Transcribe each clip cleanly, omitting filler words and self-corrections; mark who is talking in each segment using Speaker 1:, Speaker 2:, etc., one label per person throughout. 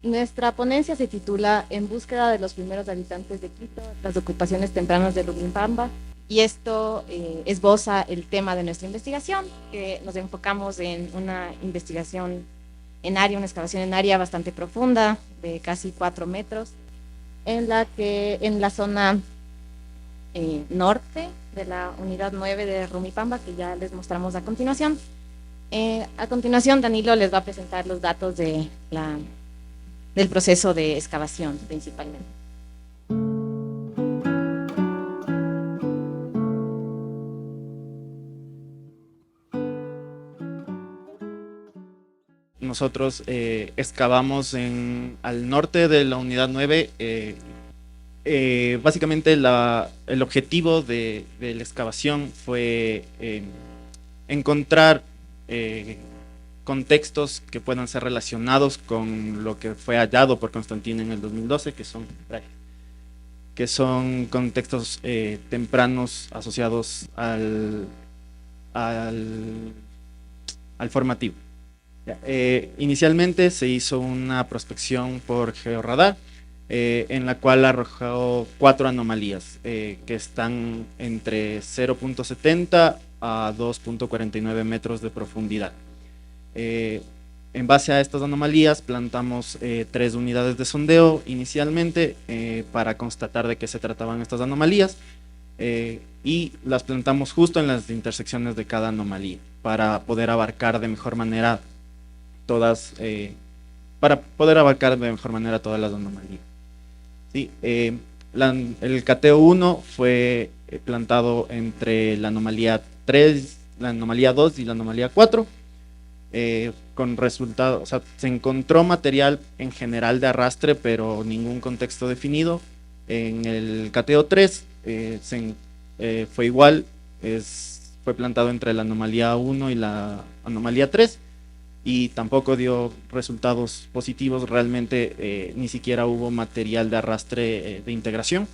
Speaker 1: Nuestra ponencia se titula En búsqueda de los primeros habitantes de Quito, las ocupaciones tempranas de Lubinpamba, y esto esboza el tema de nuestra investigación, que nos enfocamos en una investigación en área, una excavación en área bastante profunda, de casi 4 metros, en la que en la zona norte de la unidad 9 de Rumipamba, que ya les mostramos a continuación. A continuación, Danilo les va a presentar los datos del proceso de excavación, principalmente.
Speaker 2: Nosotros excavamos al norte de la unidad 9. Básicamente el objetivo de la excavación fue encontrar contextos que puedan ser relacionados con lo que fue hallado por Constantino en el 2012, que son contextos tempranos asociados al formativo. Inicialmente se hizo una prospección por georradar, en la cual arrojó 4 anomalías que están entre 0.70 a 2.49 metros de profundidad. En base a estas anomalías plantamos 3 unidades de sondeo inicialmente para constatar de qué se trataban estas anomalías, y las plantamos justo en las intersecciones de cada anomalía para poder abarcar de mejor manera todas las anomalías. Sí, el cateo 1 fue plantado entre la anomalía 3, la anomalía 2 y la anomalía 4. Con resultado, o sea, se encontró material en general de arrastre, pero ningún contexto definido. En el cateo 3 fue igual, fue plantado entre la anomalía 1 y la anomalía 3, y tampoco dio resultados positivos. Realmente ni siquiera hubo material de arrastre de integración.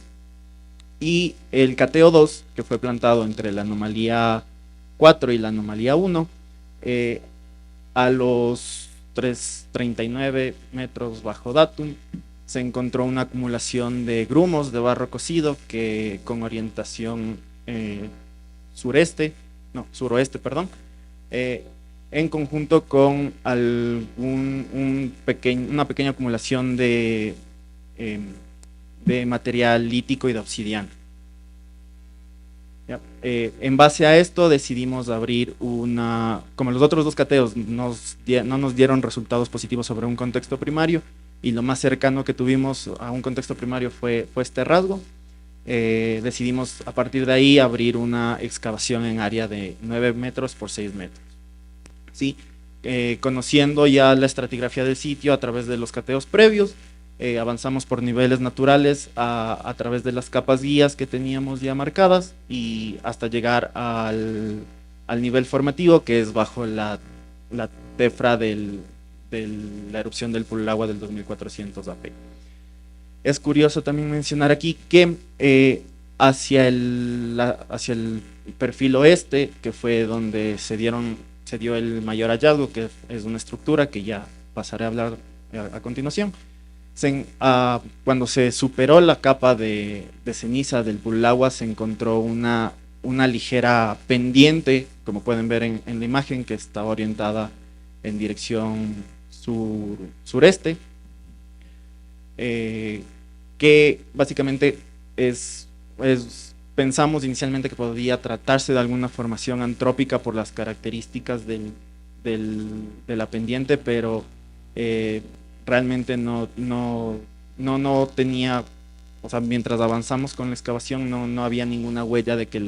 Speaker 2: Y el cateo 2, que fue plantado entre la anomalía 4 y la anomalía 1, a los 39 metros bajo datum se encontró una acumulación de grumos de barro cocido que con orientación suroeste, en conjunto con una pequeña acumulación de material lítico y de obsidiana. En base a esto decidimos abrir como los otros 2 cateos no nos dieron resultados positivos sobre un contexto primario, y lo más cercano que tuvimos a un contexto primario fue este rasgo, decidimos a partir de ahí abrir una excavación en área de 9 metros por 6 metros. ¿Sí? Conociendo ya la estratigrafía del sitio a través de los cateos previos, avanzamos por niveles naturales a través de las capas guías que teníamos ya marcadas, y hasta llegar al nivel formativo, que es bajo la tefra de la erupción del Pulagua del 2400 AP. Es curioso también mencionar aquí que hacia el perfil oeste, que fue donde se dio el mayor hallazgo, que es una estructura que ya pasaré a hablar a continuación. Cuando se superó la capa de ceniza del Pulagua, se encontró una ligera pendiente, como pueden ver en la imagen, que está orientada en dirección sureste, que básicamente pensamos inicialmente que podría tratarse de alguna formación antrópica por las características de la pendiente, pero realmente no tenía, o sea, mientras avanzamos con la excavación no había ninguna huella de que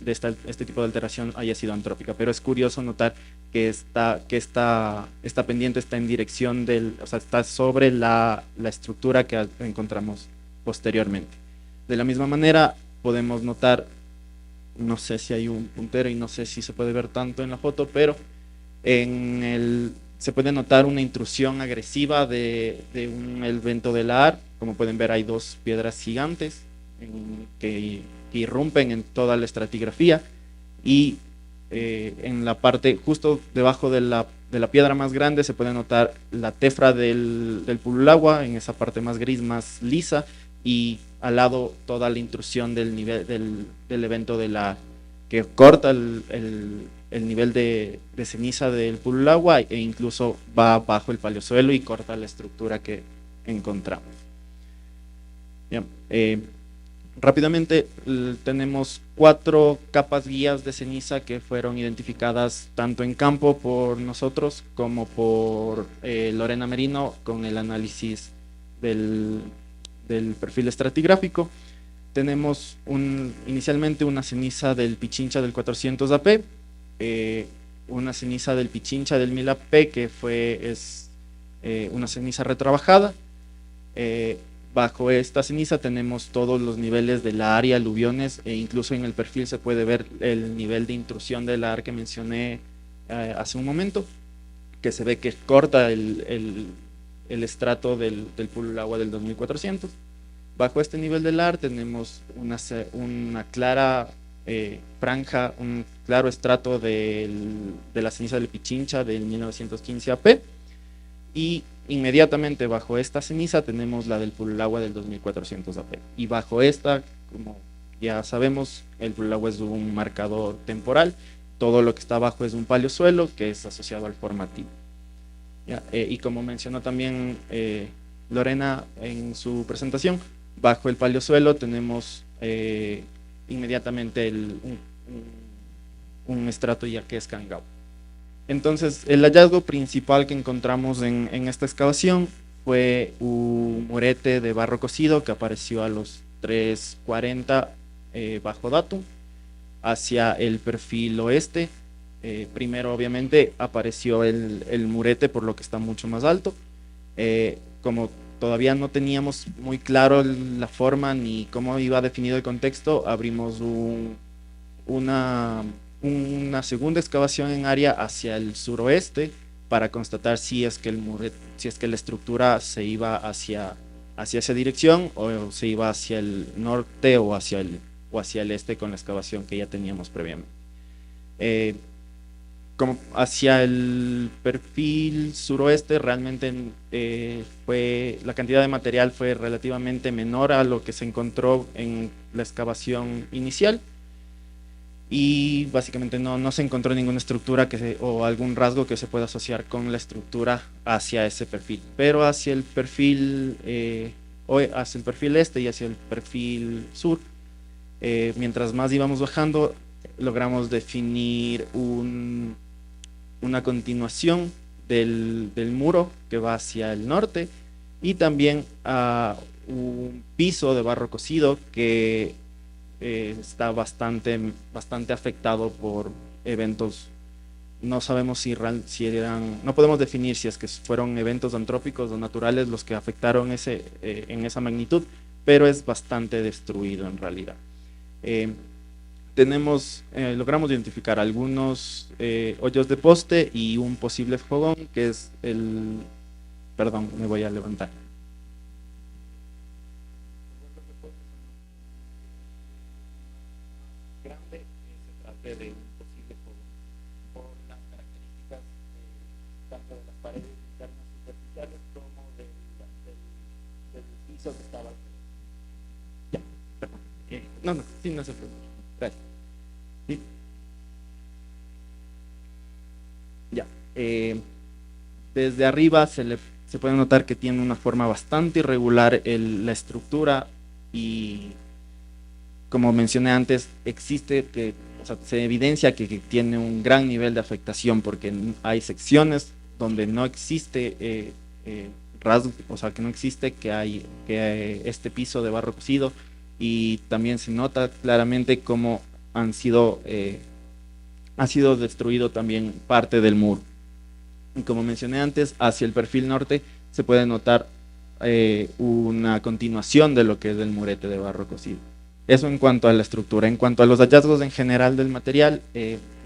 Speaker 2: este tipo de alteración haya sido antrópica. Pero es curioso notar que esta pendiente está en dirección o sea, está sobre la estructura que encontramos posteriormente. De la misma manera podemos notar no sé si hay un puntero y no sé si se puede ver tanto en la foto, pero se puede notar una intrusión agresiva de un evento de la AR. Como pueden ver, hay dos piedras gigantes que irrumpen en toda la estratigrafía, y en la parte justo debajo de la piedra más grande se puede notar la tefra del Pululagua, en esa parte más gris, más lisa, y al lado toda la intrusión del nivel del evento de la que corta el nivel de ceniza del Pululagua, e incluso va bajo el paleosuelo y corta la estructura que encontramos. Bien, rápidamente, tenemos 4 capas guías de ceniza que fueron identificadas tanto en campo por nosotros como por Lorena Merino con el análisis del perfil estratigráfico. Tenemos inicialmente una ceniza del Pichincha del 400 AP, una ceniza del Pichincha del 1000 AP que es una ceniza retrabajada. Bajo esta ceniza tenemos todos los niveles de la área, aluviones, e incluso en el perfil se puede ver el nivel de intrusión de la AR que mencioné hace un momento, que se ve que corta el estrato del Pululagua del 2400. Bajo este nivel del AR tenemos una clara franja, un claro estrato de la ceniza del Pichincha del 1915 AP, y inmediatamente bajo esta ceniza tenemos la del Pululagua del 2400 AP. Y bajo esta, como ya sabemos, el Pululagua es un marcador temporal. Todo lo que está abajo es un paleosuelo que es asociado al formativo. Y como mencionó también Lorena en su presentación, bajo el paleosuelo tenemos inmediatamente un estrato ya que es Cangao. Entonces, el hallazgo principal que encontramos en esta excavación fue un murete de barro cocido que apareció a los 340 bajo datum hacia el perfil oeste. Primero, obviamente, apareció el murete, por lo que está mucho más alto. Como todavía no teníamos muy claro la forma ni cómo iba definido el contexto, abrimos una segunda excavación en área hacia el suroeste para constatar si es que la estructura se iba hacia esa dirección o se iba hacia el norte o hacia el este con la excavación que ya teníamos previamente. Como hacia el perfil suroeste, realmente la cantidad de material fue relativamente menor a lo que se encontró en la excavación inicial, y básicamente no se encontró ninguna estructura o algún rasgo que se pueda asociar con la estructura hacia ese perfil. Pero hacia el perfil este y hacia el perfil sur, mientras más íbamos bajando, logramos definir una continuación del muro que va hacia el norte, y también a un piso de barro cocido que está bastante afectado por eventos. No sabemos si eran, no podemos definir si es que fueron eventos antrópicos o naturales los que afectaron en esa magnitud, pero es bastante destruido en realidad. Logramos identificar algunos hoyos de poste y un posible fogón, que es perdón, me voy a levantar. Grande, se trata de un posible fogón por las características tanto de las paredes internas superficiales como del piso que estaba alrededor. Ya, perdón. No se preocupe. Gracias. ¿Sí? Ya. Desde arriba se puede notar que tiene una forma bastante irregular la estructura, y como mencioné antes, se evidencia que tiene un gran nivel de afectación, porque hay secciones donde no existe rasgo, que no existe este piso de barro cocido, y también se nota claramente cómo ha sido destruido también parte del muro. Y como mencioné antes, hacia el perfil norte se puede notar una continuación de lo que es el murete de barro cocido. Eso en cuanto a la estructura. En cuanto a los hallazgos en general del material,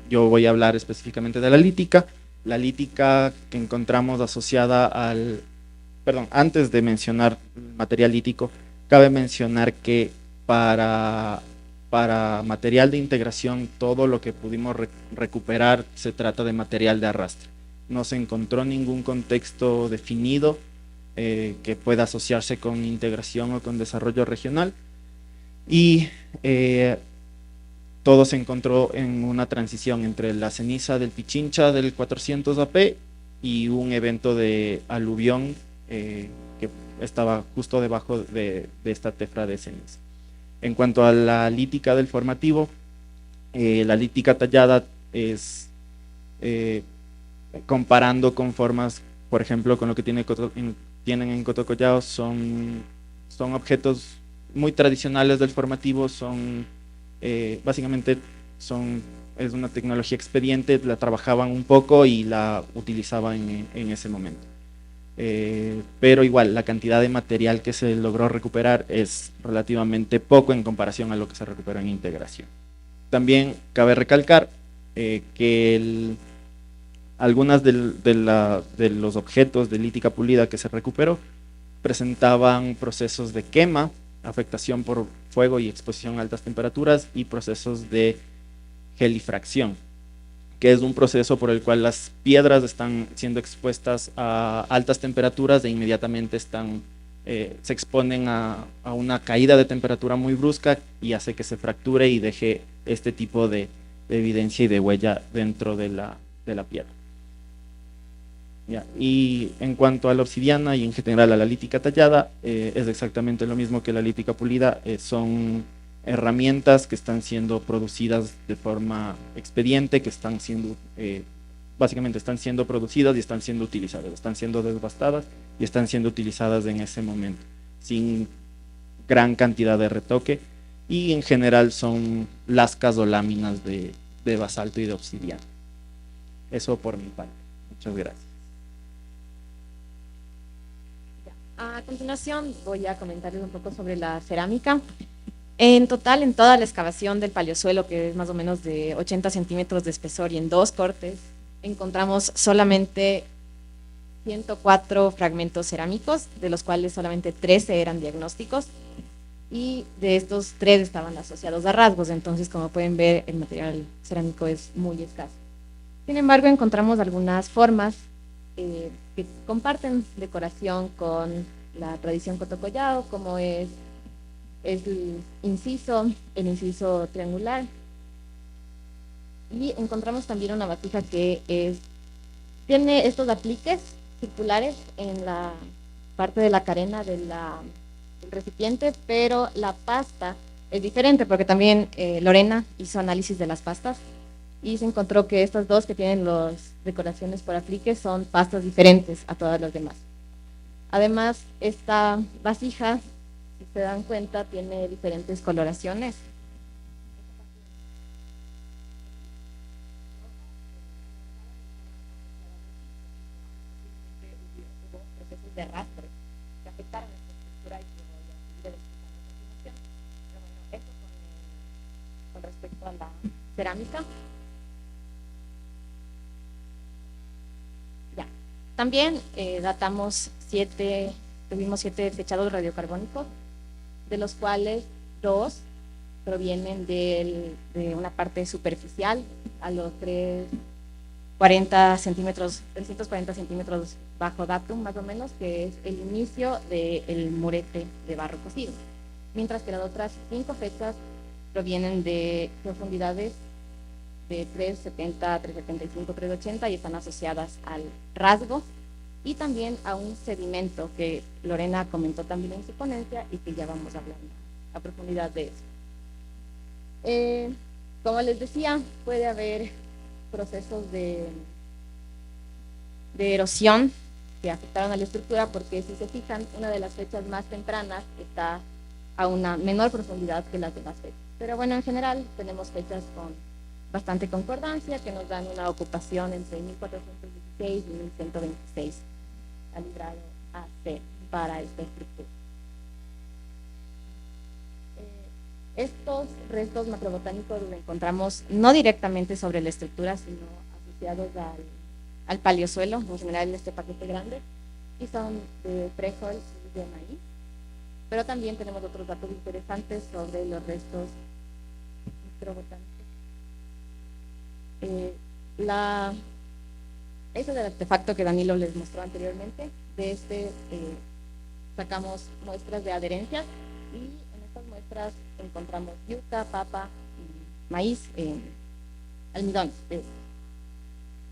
Speaker 2: yo voy a hablar específicamente de la lítica. La lítica que encontramos asociada al… Perdón, antes de mencionar el material lítico, cabe mencionar que para material de integración, todo lo que pudimos recuperar se trata de material de arrastre. No se encontró ningún contexto definido que pueda asociarse con integración o con desarrollo regional, y todo se encontró en una transición entre la ceniza del Pichincha del 400 AP y un evento de aluvión que estaba justo debajo de esta tefra de ceniza. En cuanto a la lítica del formativo, la lítica tallada es, comparando con formas, por ejemplo, con lo que tienen en Cotocollao, son objetos muy tradicionales del formativo, son básicamente es una tecnología expediente, la trabajaban un poco y la utilizaban en ese momento. Pero igual, la cantidad de material que se logró recuperar es relativamente poco en comparación a lo que se recuperó en integración. También cabe recalcar que algunas de los objetos de lítica pulida que se recuperó presentaban procesos de quema, afectación por fuego y exposición a altas temperaturas, y procesos de gelifracción, que es un proceso por el cual las piedras están siendo expuestas a altas temperaturas e inmediatamente se exponen a una caída de temperatura muy brusca y hace que se fracture y deje este tipo de evidencia y de huella dentro de la piedra. Ya. Y en cuanto a la obsidiana y en general a la lítica tallada, es exactamente lo mismo que la lítica pulida. Son herramientas que están siendo producidas de forma expediente, que están siendo, básicamente están siendo producidas y están siendo utilizadas, están siendo desbastadas y están siendo utilizadas en ese momento, sin gran cantidad de retoque, y en general son lascas o láminas de basalto y de obsidiana. Eso por mi parte. Muchas gracias.
Speaker 1: A continuación voy a comentarles un poco sobre la cerámica. En total, en toda la excavación del paleosuelo, que es más o menos de 80 centímetros de espesor y en 2 cortes, encontramos solamente 104 fragmentos cerámicos, de los cuales solamente 13 eran diagnósticos, y de estos 3 estaban asociados a rasgos. Entonces, como pueden ver, el material cerámico es muy escaso. Sin embargo, encontramos algunas formas que comparten decoración con la tradición Cotocollao, como es el inciso triangular, y encontramos también una vasija que tiene estos apliques circulares en la parte de la carena del recipiente, pero la pasta es diferente, porque también Lorena hizo análisis de las pastas y se encontró que estas dos que tienen las decoraciones por apliques son pastas diferentes a todas las demás. Además, esta vasija, si se dan cuenta, tiene diferentes coloraciones. Hubo procesos de arrastre que afectaron esta estructura y que voy a seguir explicando a continuación. Pero bueno, eso con respecto a la cerámica. Ya. También tuvimos 7 fechados radiocarbónicos, de los cuales 2 provienen de una parte superficial a los 340 centímetros, 340 centímetros bajo datum, más o menos, que es el inicio del murete de barro cocido. Mientras que las otras 5 fechas provienen de profundidades de 370, 375, 380 y están asociadas al rasgo y también a un sedimento que Lorena comentó también en su ponencia y que ya vamos a hablar a profundidad de eso. Como les decía, puede haber procesos de erosión que afectaron a la estructura, porque si se fijan, una de las fechas más tempranas está a una menor profundidad que las demás fechas. Pero bueno, en general tenemos fechas con bastante concordancia que nos dan una ocupación entre 1416 y 1126 al grado AC para esta estructura. Estos restos macrobotánicos los encontramos no directamente sobre la estructura, sino asociados al paleosuelo, en general en este paquete grande, y son de frijol y de maíz. Pero también tenemos otros datos interesantes sobre los restos microbotánicos. Ese es el artefacto que Danilo les mostró anteriormente. De este sacamos muestras de adherencias y en estas muestras encontramos yuca, papa, maíz, almidón.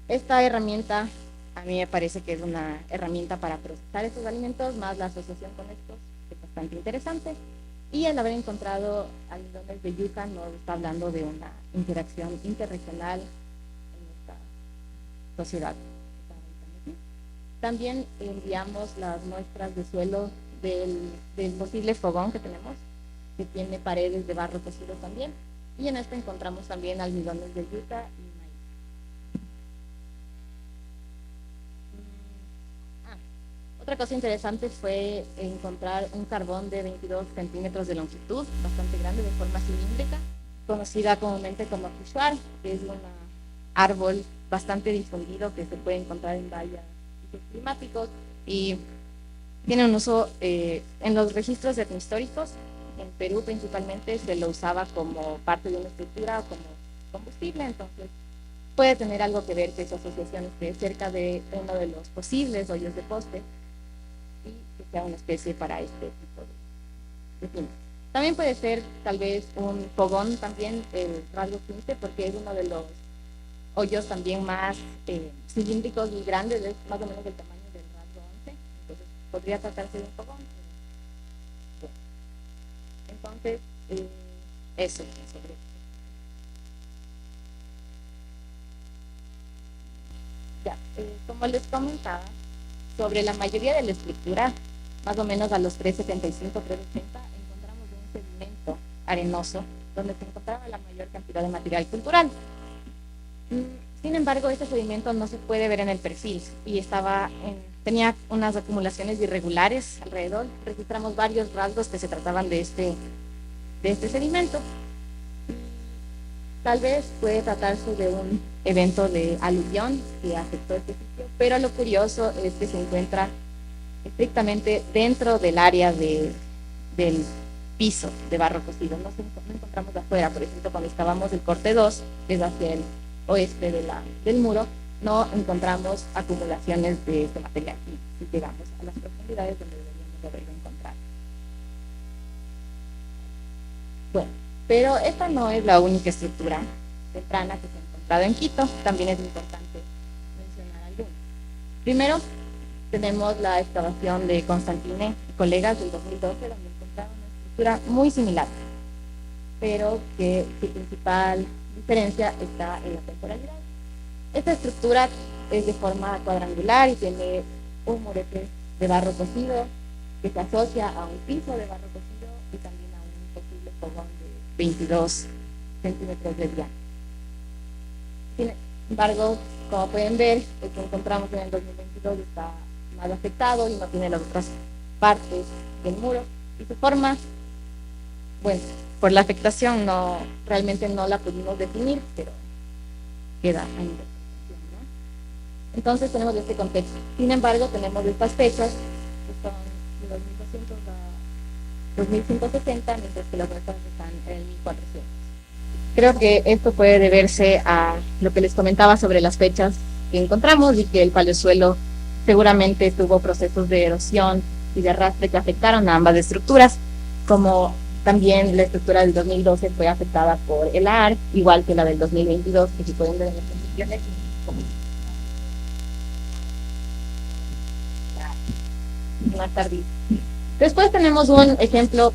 Speaker 1: Esta herramienta a mí me parece que es una herramienta para procesar estos alimentos, más la asociación con estos es bastante interesante. Y el haber encontrado almidones de yuca nos está hablando de una interacción interregional en esta sociedad. También enviamos las muestras de suelo del posible fogón que tenemos, que tiene paredes de barro cocido también, y en este encontramos también almidones de yuca y maíz. Otra cosa interesante fue encontrar un carbón de 22 centímetros de longitud, bastante grande, de forma cilíndrica, conocida comúnmente como cuchuar, que es un árbol bastante difundido que se puede encontrar en varios sitios climáticos y tiene un uso en los registros etnohistóricos. En Perú principalmente se lo usaba como parte de una estructura o como combustible, entonces puede tener algo que ver que su asociación esté cerca de uno de los posibles hoyos de poste y que sea una especie para este tipo de fines. También puede ser tal vez un fogón también, el rasgo 15, porque es uno de los hoyos también más cilíndricos y grandes, es más o menos del tamaño del rasgo 11, entonces podría tratarse de un fogón. Bueno. Entonces, eso sobre esto. Ya, como les comentaba, sobre la mayoría de la estructura, más o menos a los 375, 380, encontramos un sedimento arenoso donde se encontraba la mayor cantidad de material cultural. Sin embargo, este sedimento no se puede ver en el perfil y tenía unas acumulaciones irregulares alrededor. Registramos varios rasgos que se trataban de este sedimento. Tal vez puede tratarse de un evento de aluvión que afectó este sitio, pero lo curioso es que se encuentra estrictamente dentro del área del piso de barro cocido. No encontramos afuera, por ejemplo, cuando excavamos el corte 2, que es hacia el oeste del muro, no encontramos acumulaciones de este material y llegamos a las profundidades donde deberíamos haberlo encontrado. Bueno, pero esta no es la única estructura temprana que se ha encontrado en Quito, también es importante mencionar algunas. Primero, tenemos la excavación de Constantine y colegas del 2012, donde encontraron una estructura muy similar, pero que su principal diferencia está en la temporalidad. Esta estructura es de forma cuadrangular y tiene un murete de barro cocido que se asocia a un piso de barro cocido y también a un posible fogón de 22 centímetros de diámetro. Sin embargo, como pueden ver, el que encontramos en el 2022 está más afectado y no tiene las otras partes del muro y su forma, bueno, por la afectación realmente no la pudimos definir, pero queda a interpretación, ¿no? Entonces tenemos este contexto. Sin embargo, tenemos estas fechas que son de 2200 a 2560, mientras que las nuestras están en el 1400. Creo que esto puede deberse a lo que les comentaba sobre las fechas que encontramos y que el paleosuelo seguramente tuvo procesos de erosión y de arrastre que afectaron a ambas estructuras, como también la estructura del 2012 fue afectada por el AR, igual que la del 2022, que si pueden ver en las condiciones. Más tardío. Después tenemos un ejemplo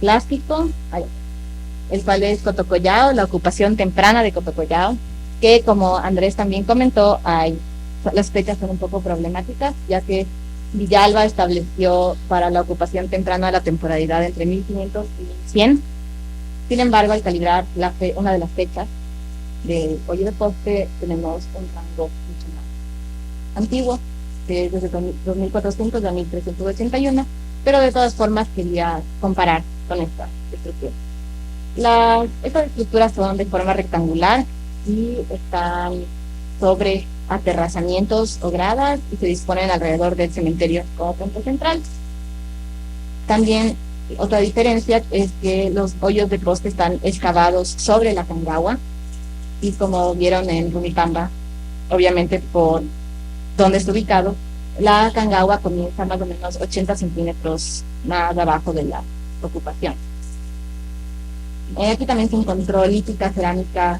Speaker 1: clásico, el cual es Cotocollao, la ocupación temprana de Cotocollao, que como Andrés también comentó, las fechas son un poco problemáticas, ya que Villalba estableció para la ocupación temprana la temporalidad entre 1500 y 1100. Sin embargo, al calibrar una de las fechas del hoyo de poste, tenemos un rango mucho más antiguo, que es desde 2400 a 1381, pero de todas formas quería comparar con esta estructuras. Estas estructuras son de forma rectangular y están sobre aterrazamientos o gradas y se disponen alrededor del cementerio como punto central. También otra diferencia es que los hoyos de poste están excavados sobre la Cangagua y como vieron en Rumipamba, obviamente por donde está ubicado, la Cangagua comienza más o menos 80 centímetros más abajo de la ocupación. Aquí también se encontró lítica, cerámica,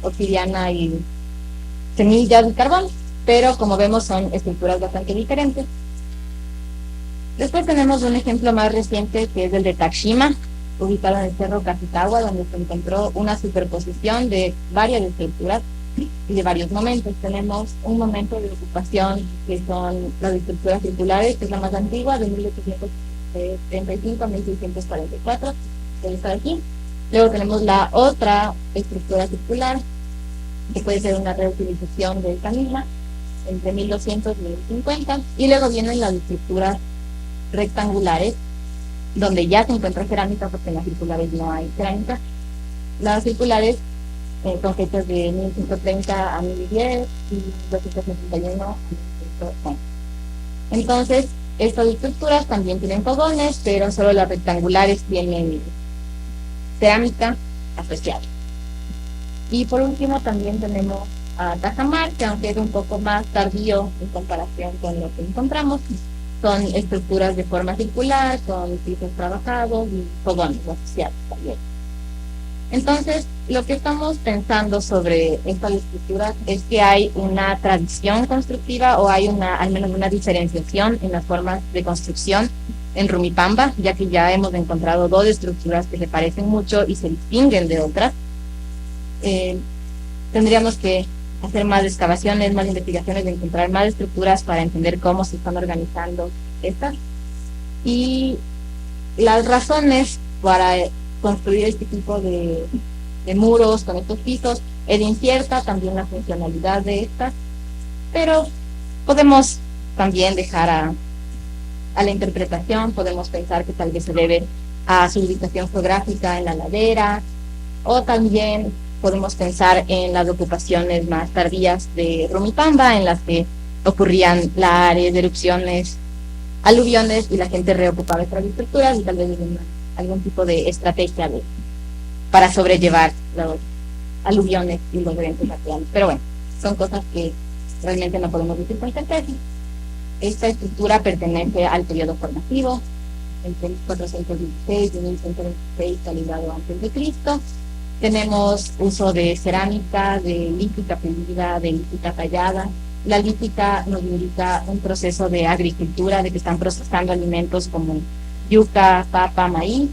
Speaker 1: obsidiana y semillas de carbón, pero como vemos son estructuras bastante diferentes. Después tenemos un ejemplo más reciente que es el de Taxima, ubicado en el cerro Cajitagua, donde se encontró una superposición de varias estructuras y de varios momentos. Tenemos un momento de ocupación que son las estructuras circulares, que es la más antigua, de 1835 a 1644, que está aquí. Luego tenemos la otra estructura circular, que puede ser una reutilización de esta misma, entre 1200 y 1050, y luego vienen las estructuras rectangulares, donde ya se encuentra cerámica, porque en las circulares no hay cerámica. Las circulares son fechas de 1130 a 1010 y 1261 a 1111. Entonces, estas estructuras también tienen fogones, pero solo las rectangulares tienen cerámica asociada. Y por último también tenemos a Tajamar, que aunque es un poco más tardío en comparación con lo que encontramos, son estructuras de forma circular, con pisos trabajados y fogones asociados también. Entonces, lo que estamos pensando sobre estas estructuras es que hay una tradición constructiva o hay al menos una diferenciación en las formas de construcción en Rumipamba, ya que ya hemos encontrado dos estructuras que se parecen mucho y se distinguen de otras. Tendríamos que hacer más excavaciones, más investigaciones, de encontrar más estructuras para entender cómo se están organizando estas. Y las razones para construir este tipo de muros con estos pisos es incierta, también la funcionalidad de estas, pero podemos también dejar a la interpretación. Podemos pensar que tal vez se debe a su ubicación geográfica en la ladera, o también podemos pensar en las ocupaciones más tardías de Rumipamba, en las que ocurrían lahares, erupciones, aluviones, y la gente reocupaba estas estructuras, y tal vez algún tipo de estrategia para sobrellevar los aluviones y los eventos naturales. Pero bueno, son cosas que realmente no podemos decir con certeza. Esta estructura pertenece al periodo formativo, entre 1416 y 1126, calibrado antes de Cristo. Tenemos uso de cerámica, de lítica pulida, de lítica tallada. La lítica nos indica un proceso de agricultura, de que están procesando alimentos como yuca, papa, maíz,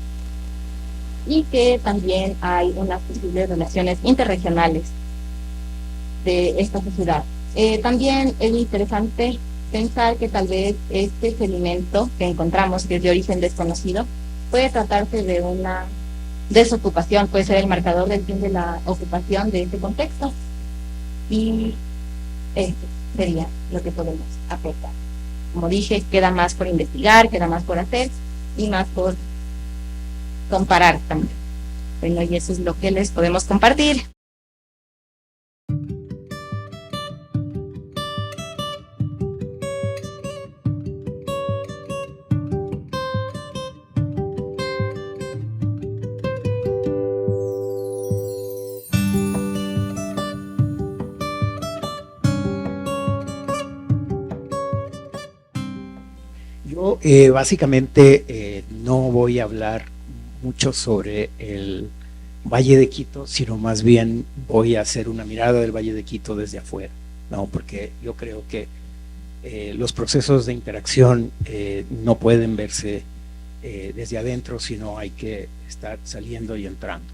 Speaker 1: y que también hay unas posibles relaciones interregionales de esta sociedad. También es interesante pensar que tal vez este sedimento que encontramos, que es de origen desconocido, puede tratarse de una desocupación, puede ser el marcador del fin de la ocupación de este contexto, y esto sería lo que podemos aportar. Como dije, queda más por investigar, queda más por hacer y más por comparar también. Bueno, y eso es lo que les podemos compartir.
Speaker 3: Yo básicamente no voy a hablar mucho sobre el Valle de Quito, sino más bien voy a hacer una mirada del Valle de Quito desde afuera, ¿no? Porque yo creo que los procesos de interacción no pueden verse desde adentro, sino hay que estar saliendo y entrando.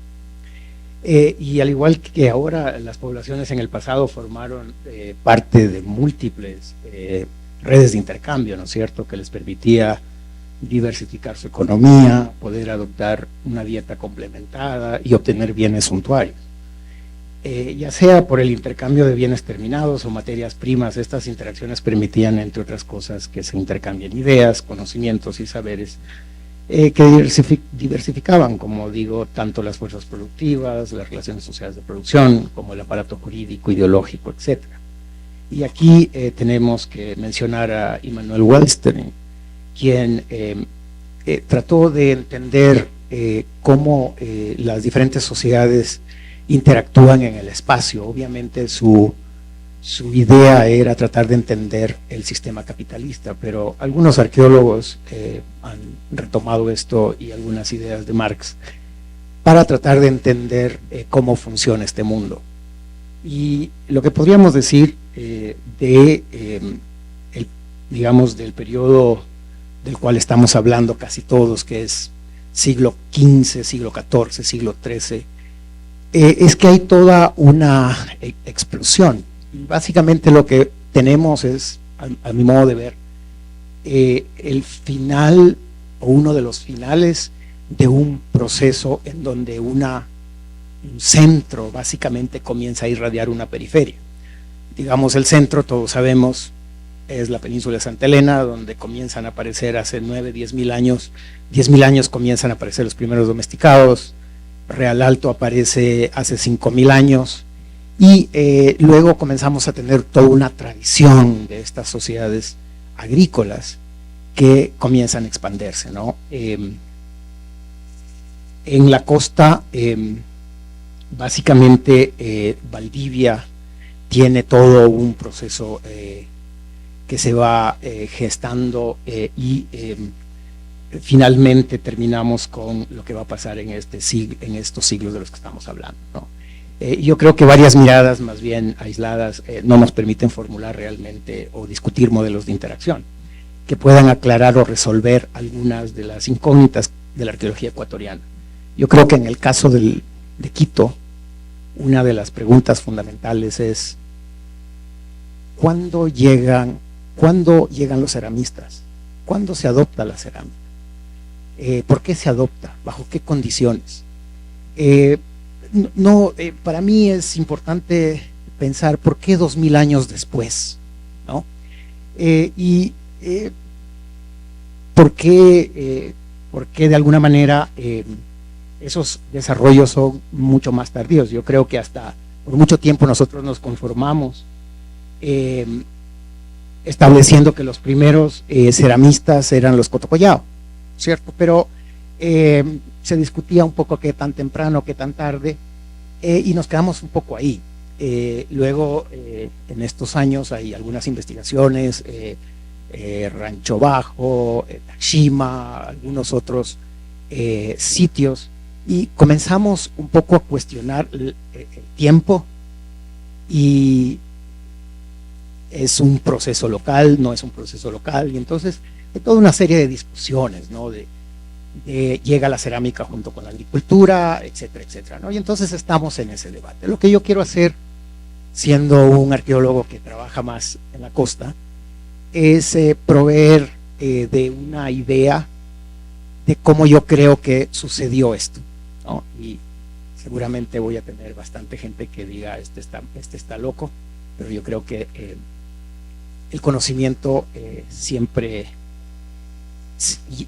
Speaker 3: Y al igual que ahora, las poblaciones en el pasado formaron parte de múltiples redes de intercambio, ¿no es cierto?, que les permitía diversificar su economía, poder adoptar una dieta complementada y obtener bienes suntuarios. Ya sea por el intercambio de bienes terminados o materias primas, estas interacciones permitían, entre otras cosas, que se intercambien ideas, conocimientos y saberes, que diversificaban, como digo, tanto las fuerzas productivas, las relaciones sociales de producción, como el aparato jurídico, ideológico, etc. Y aquí tenemos que mencionar a Immanuel Wellstern, quien trató de entender cómo las diferentes sociedades interactúan en el espacio. Obviamente su idea era tratar de entender el sistema capitalista, pero algunos arqueólogos han retomado esto y algunas ideas de Marx para tratar de entender cómo funciona este mundo. Y lo que podríamos decir digamos, del periodo del cual estamos hablando casi todos, que es siglo XV, siglo XIV, siglo XIII, es que hay toda una explosión. Básicamente lo que tenemos es, a mi modo de ver, el final o uno de los finales de un proceso en donde un centro básicamente comienza a irradiar una periferia. Digamos, el centro, todos sabemos, es la península de Santa Elena, donde comienzan a aparecer hace 9, 10.000 años. 10.000 años comienzan a aparecer los primeros domesticados. Real Alto aparece hace 5.000 años. Y luego comenzamos a tener toda una tradición de estas sociedades agrícolas que comienzan a expandirse, ¿no? En la costa, básicamente, Valdivia tiene todo un proceso que se va gestando y finalmente terminamos con lo que va a pasar en estos siglos de los que estamos hablando, ¿no? Yo creo que varias miradas más bien aisladas no nos permiten formular realmente o discutir modelos de interacción que puedan aclarar o resolver algunas de las incógnitas de la arqueología ecuatoriana. Yo creo que en el caso de Quito, una de las preguntas fundamentales es ¿cuándo llegan los ceramistas? ¿Cuándo se adopta la cerámica? ¿Por qué se adopta? ¿Bajo qué condiciones? Para mí es importante pensar por qué 2000 años después, ¿no? Por qué de alguna manera esos desarrollos son mucho más tardíos. Yo creo que hasta por mucho tiempo nosotros nos conformamos estableciendo que los primeros ceramistas eran los Cotocollao, ¿cierto? Pero se discutía un poco qué tan temprano, qué tan tarde, y nos quedamos un poco ahí. Luego, en estos años hay algunas investigaciones, Rancho Bajo, Tashima, algunos otros sitios, y comenzamos un poco a cuestionar el tiempo, y es un proceso local, no es un proceso local, y entonces hay toda una serie de discusiones, ¿no? Llega la cerámica junto con la agricultura, etcétera, etcétera, ¿no? Y entonces estamos en ese debate. Lo que yo quiero hacer, siendo un arqueólogo que trabaja más en la costa, es proveer de una idea de cómo yo creo que sucedió esto, ¿no? Y seguramente voy a tener bastante gente que diga este está loco, pero yo creo que el conocimiento siempre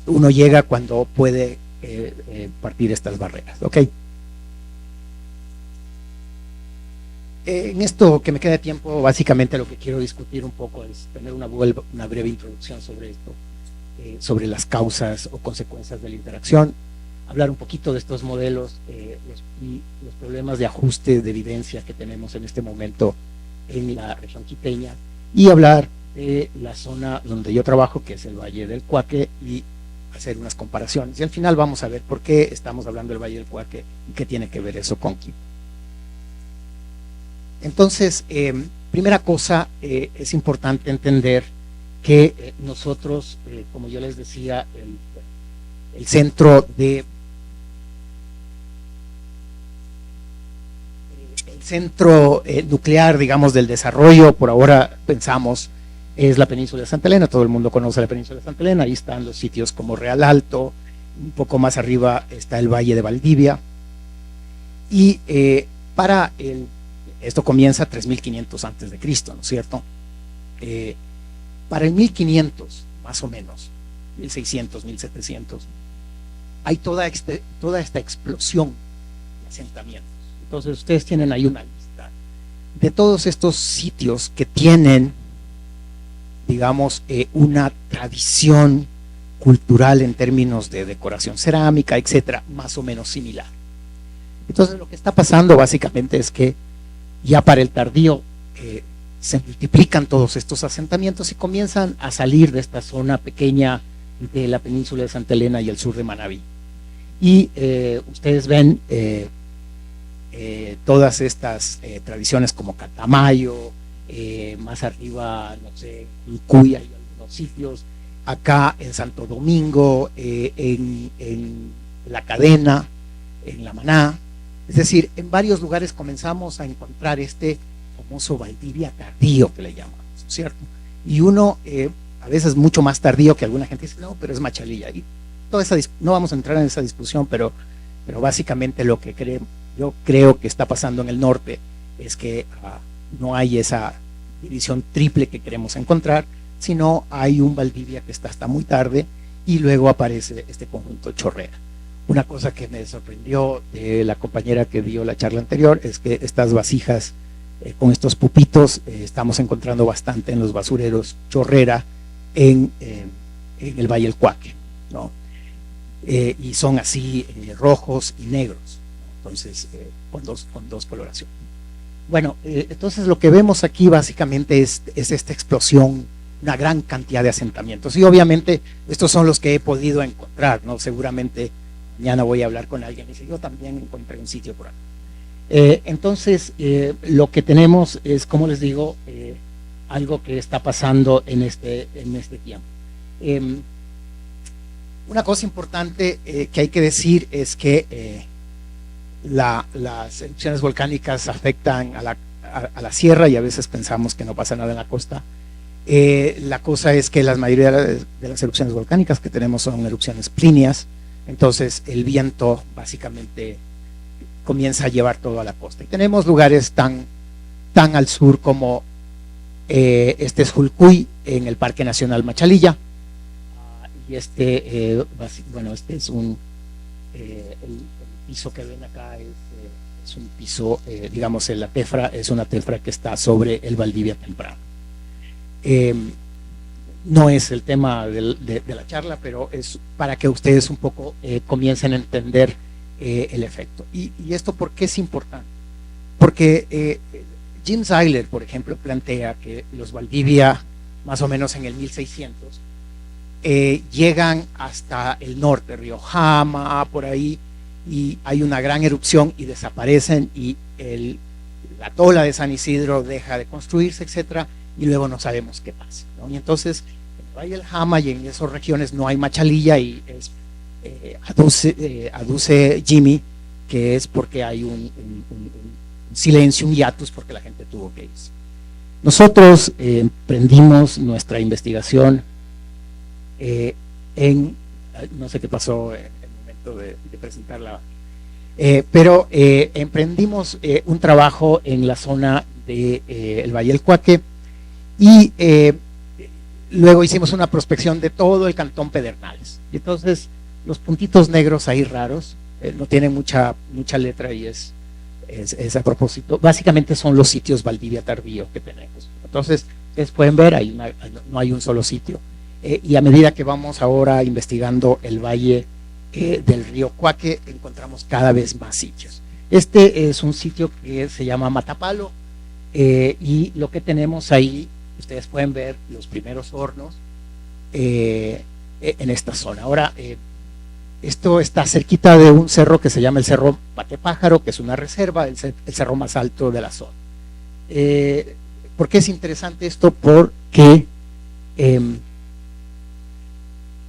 Speaker 3: uno llega cuando puede partir estas barreras, ¿ok? En esto que me queda de tiempo, básicamente lo que quiero discutir un poco es tener una breve introducción sobre esto, sobre las causas o consecuencias de la interacción, hablar un poquito de estos modelos y los problemas de ajuste de evidencia que tenemos en este momento en la región quiteña, y hablar de la zona donde yo trabajo, que es el Valle del Cuaque, y hacer unas comparaciones. Y al final vamos a ver por qué estamos hablando del Valle del Cuaque y qué tiene que ver eso con Quito. Entonces, primera cosa, es importante entender que nosotros, como yo les decía, el centro nuclear, digamos, del desarrollo, por ahora pensamos, es la península de Santa Elena. Todo el mundo conoce la península de Santa Elena. Ahí están los sitios como Real Alto, un poco más arriba está el Valle de Valdivia, y esto comienza 3500 antes de Cristo, ¿no es cierto? Para el 1500, más o menos, 1600, 1700, hay toda esta explosión de asentamientos. Entonces ustedes tienen ahí una lista de todos estos sitios que tienen, digamos, una tradición cultural en términos de decoración cerámica, etcétera, más o menos similar. Entonces lo que está pasando básicamente es que ya para el tardío se multiplican todos estos asentamientos y comienzan a salir de esta zona pequeña de la península de Santa Elena y el sur de Manabí. Y ustedes ven todas estas tradiciones como Catamayo, más arriba, no sé, Cuya y algunos sitios, acá en Santo Domingo, en La Cadena, en La Maná. Es decir, en varios lugares comenzamos a encontrar este famoso Valdivia tardío que le llamamos, ¿cierto? Y uno a veces mucho más tardío, que alguna gente dice, no, pero es Machalilla. Y toda esa, no vamos a entrar en esa discusión, pero básicamente lo que yo creo que está pasando en el norte es que no hay esa división triple que queremos encontrar, sino hay un Valdivia que está hasta muy tarde y luego aparece este conjunto Chorrera. Una cosa que me sorprendió de la compañera que dio la charla anterior es que estas vasijas con estos pupitos estamos encontrando bastante en los basureros Chorrera en el Valle del Cuaque, ¿no? Y son así rojos y negros, ¿no? Entonces con dos coloraciones. Bueno, entonces lo que vemos aquí básicamente es esta explosión, una gran cantidad de asentamientos, y obviamente estos son los que he podido encontrar, ¿no? Seguramente mañana voy a hablar con alguien y dice, yo también encontré un sitio por acá. Entonces lo que tenemos es, como les digo, algo que está pasando en este tiempo. Una cosa importante que hay que decir es que las erupciones volcánicas afectan a la sierra, y a veces pensamos que no pasa nada en la costa. La cosa es que la mayoría de las erupciones volcánicas que tenemos son erupciones plíneas, entonces el viento básicamente comienza a llevar todo a la costa. Y tenemos lugares tan al sur como este es Julcuy, en el Parque Nacional Machalilla, y bueno, este es el piso que ven acá es un piso, digamos, la tefra es una tefra que está sobre el Valdivia temprano. No es el tema de la charla, pero es para que ustedes un poco comiencen a entender el efecto. ¿Y esto por qué es importante? Porque Jim Seiler, por ejemplo, plantea que los Valdivia, más o menos en el 1600, llegan hasta el norte, Río Jama, por ahí, y hay una gran erupción y desaparecen, y la tola de San Isidro deja de construirse, etcétera, y luego no sabemos qué pasa, ¿no? Y entonces en el Valle del Jama y en esas regiones no hay Machalilla, y aduce Jimmy que es porque hay un silencio, un hiatus, porque la gente tuvo que irse. Nosotros emprendimos nuestra investigación no sé qué pasó en el momento de presentarla, pero emprendimos un trabajo en la zona del Valle del Cuaque, y luego hicimos una prospección de todo el cantón Pedernales. Y entonces los puntitos negros ahí raros no tienen mucha letra, y es a propósito. Básicamente son los sitios Valdivia tardío que tenemos. Entonces ustedes pueden ver, no hay un solo sitio. Y a medida que vamos ahora investigando el valle del río Cuaque, encontramos cada vez más sitios. Este es un sitio que se llama Matapalo, y lo que tenemos ahí, ustedes pueden ver los primeros hornos en esta zona. Ahora, esto está cerquita de un cerro que se llama el Cerro Patepájaro, que es una reserva, el cerro más alto de la zona. ¿Por qué es interesante esto? Porque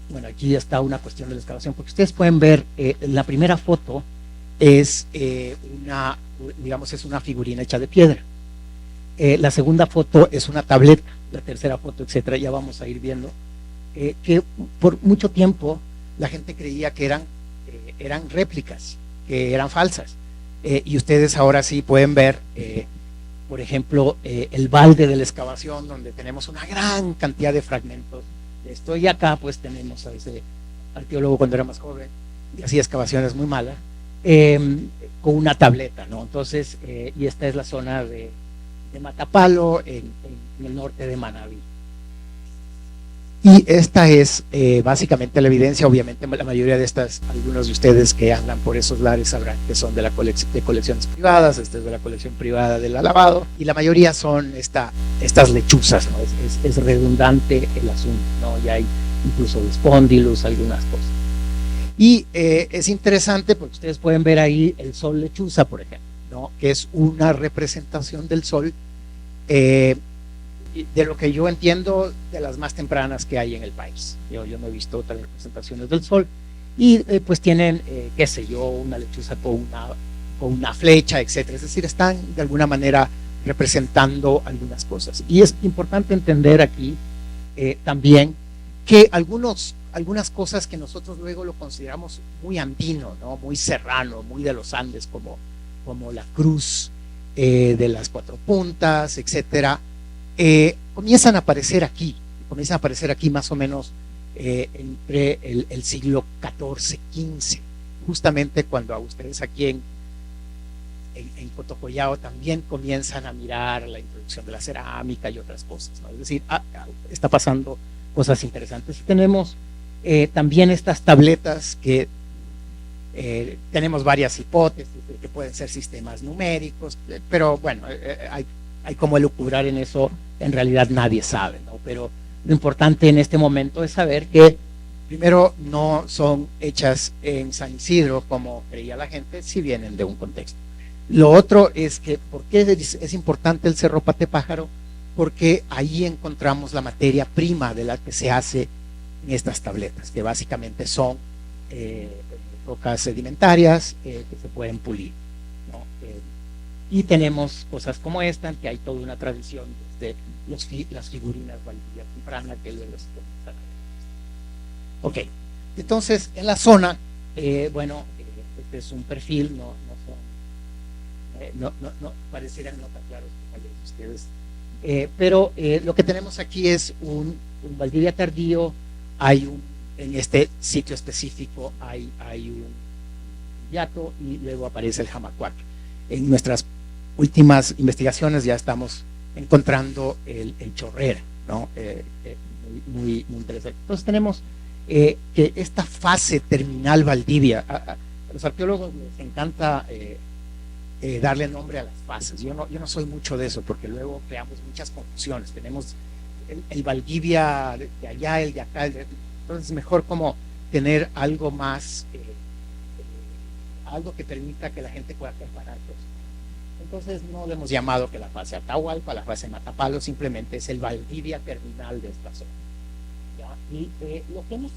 Speaker 3: bueno, aquí ya está una cuestión de la excavación, porque ustedes pueden ver, la primera foto es digamos, es una figurina hecha de piedra. La segunda foto es una tableta, la tercera foto, etcétera. Ya vamos a ir viendo que por mucho tiempo la gente creía que eran réplicas, que eran falsas, y ustedes ahora sí pueden ver, por ejemplo, el balde de la excavación, donde tenemos una gran cantidad de fragmentos de esto, y acá pues tenemos a ese arqueólogo cuando era más joven, y así excavaciones muy malas, con una tableta, ¿no? Entonces, y esta es la zona de Matapalo, en el norte de Manabí. Y esta es básicamente la evidencia. Obviamente la mayoría de estas, algunos de ustedes que andan por esos lares sabrán que son de colecciones privadas. Esta es de la colección privada del Alabado, y la mayoría son estas lechuzas, ¿no? Es redundante el asunto, ¿no? Y hay incluso de Spondylus, algunas cosas. Y es interesante porque ustedes pueden ver ahí el sol lechuza, por ejemplo, ¿no? Que es una representación del sol, de lo que yo entiendo, de las más tempranas que hay en el país. Yo no he visto otras representaciones del sol, y pues tienen, qué sé yo, una lechuza con una flecha, etcétera. Es decir, están de alguna manera representando algunas cosas. Y es importante entender aquí también que algunas cosas que nosotros luego lo consideramos muy andino, ¿no? Muy serrano, muy de los Andes, como la cruz de las cuatro puntas, etcétera, comienzan a aparecer aquí más o menos entre el siglo XIV, XV, justamente cuando a ustedes aquí en Cotocollao también comienzan a mirar la introducción de la cerámica y otras cosas, ¿no? Es decir, está pasando cosas interesantes. Y tenemos también estas tabletas que tenemos varias hipótesis de que pueden ser sistemas numéricos, pero bueno, hay como elucubrar en eso. En realidad nadie sabe, ¿no? Pero lo importante en este momento es saber que primero no son hechas en San Isidro como creía la gente, si vienen de un contexto. Lo otro es que, ¿por qué es importante el Cerro Patepájaro? Porque ahí encontramos la materia prima de la que se hace en estas tabletas, que básicamente son rocas sedimentarias que se pueden pulir, ¿no? Y tenemos cosas como esta, que hay toda una tradición desde las figurinas Valdivia temprana que luego se comienzan a ver. Ok, entonces en la zona, bueno, este es un perfil, no parecieran no tan claros como ustedes, pero lo que tenemos aquí es un Valdivia tardío. En este sitio específico hay un yato, y luego aparece el Jamacuac. En nuestras últimas investigaciones ya estamos encontrando el Chorrera, ¿no? Muy interesante. Entonces tenemos que esta fase terminal Valdivia, a los arqueólogos les encanta darle nombre a las fases. Yo no soy mucho de eso, porque luego creamos muchas confusiones. Tenemos el Valdivia de allá, el de acá, entonces es mejor como tener algo más, algo que permita que la gente pueda comparar cosas. Entonces no le hemos llamado que la fase Atahualpa, la fase Matapalo, simplemente es el Valdivia terminal de esta zona, ¿ya? Y lo que una